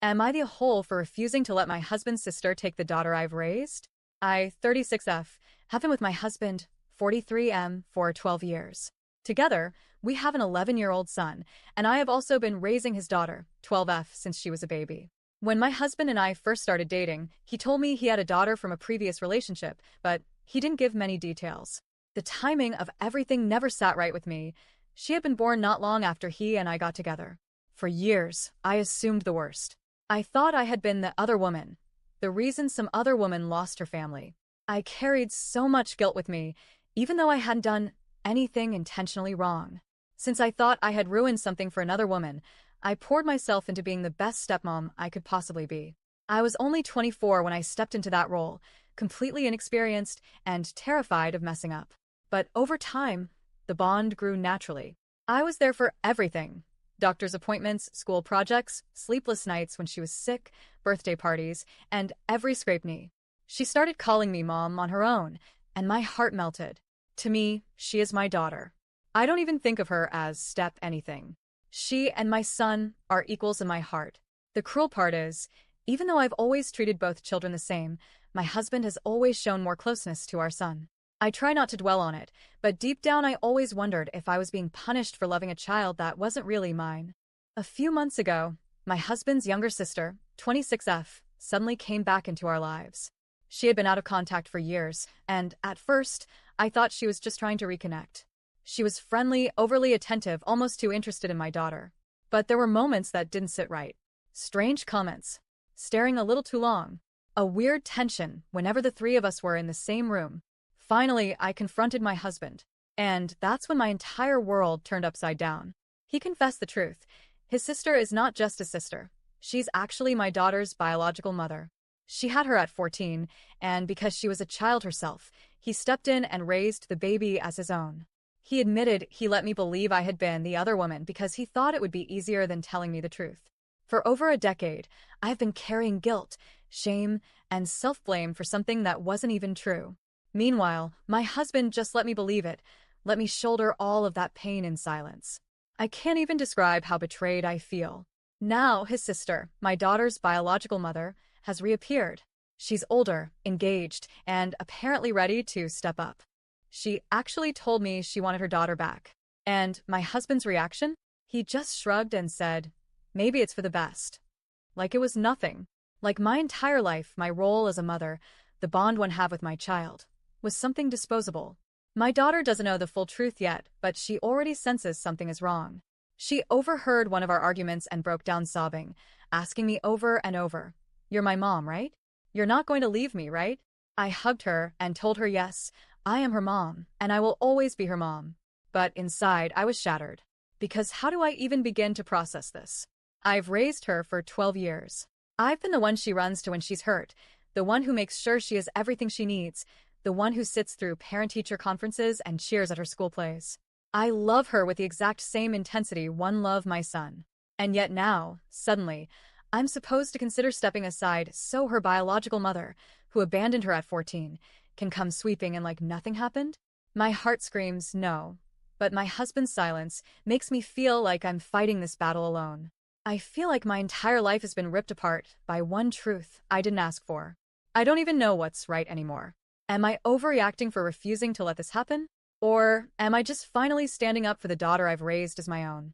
Am I the whole for refusing to let my husband's sister take the daughter I've raised? I, 36F, have been with my husband, 43M, for 12 years. Together, we have an 11-year-old son, and I have also been raising his daughter, 12F, since she was a baby. When my husband and I first started dating, he told me he had a daughter from a previous relationship, but he didn't give many details. The timing of everything never sat right with me. She had been born not long after he and I got together. For years, I assumed the worst. I thought I had been the other woman, the reason some other woman lost her family. I carried so much guilt with me, even though I hadn't done anything intentionally wrong. Since I thought I had ruined something for another woman, I poured myself into being the best stepmom I could possibly be. I was only 24 when I stepped into that role, completely inexperienced and terrified of messing up. But over time, the bond grew naturally. I was there for everything. Doctor's appointments, school projects, sleepless nights when she was sick, birthday parties, and every scraped knee. She started calling me mom on her own, and my heart melted. To me, she is my daughter. I don't even think of her as step anything. She and my son are equals in my heart. The cruel part is, even though I've always treated both children the same, my husband has always shown more closeness to our son. I try not to dwell on it, but deep down I always wondered if I was being punished for loving a child that wasn't really mine. A few months ago, my husband's younger sister, 26F, suddenly came back into our lives. She had been out of contact for years, and at first, I thought she was just trying to reconnect. She was friendly, overly attentive, almost too interested in my daughter. But there were moments that didn't sit right. Strange comments, staring a little too long, a weird tension whenever the three of us were in the same room. Finally, I confronted my husband, and that's when my entire world turned upside down. He confessed the truth. His sister is not just a sister. She's actually my daughter's biological mother. She had her at 14, and because she was a child herself, he stepped in and raised the baby as his own. He admitted he let me believe I had been the other woman because he thought it would be easier than telling me the truth. For over a decade, I have been carrying guilt, shame, and self-blame for something that wasn't even true. Meanwhile, my husband just let me believe it, let me shoulder all of that pain in silence. I can't even describe how betrayed I feel. Now his sister, my daughter's biological mother, has reappeared. She's older, engaged, and apparently ready to step up. She actually told me she wanted her daughter back. And my husband's reaction? He just shrugged and said, maybe it's for the best. Like it was nothing. Like my entire life, my role as a mother, the bond one have with my child, was something disposable. My daughter doesn't know the full truth yet, but she already senses something is wrong. She overheard one of our arguments and broke down sobbing, asking me over and over, "You're my mom, right? You're not going to leave me, right?" I hugged her and told her yes, I am her mom, and I will always be her mom. But inside, I was shattered. Because how do I even begin to process this? I've raised her for 12 years. I've been the one she runs to when she's hurt, the one who makes sure she has everything she needs, the one who sits through parent-teacher conferences and cheers at her school plays. I love her with the exact same intensity one loved my son. And yet now, suddenly, I'm supposed to consider stepping aside so her biological mother, who abandoned her at 14, can come sweeping and like nothing happened? My heart screams no, but my husband's silence makes me feel like I'm fighting this battle alone. I feel like my entire life has been ripped apart by one truth I didn't ask for. I don't even know what's right anymore. Am I overreacting for refusing to let this happen? Or am I just finally standing up for the daughter I've raised as my own?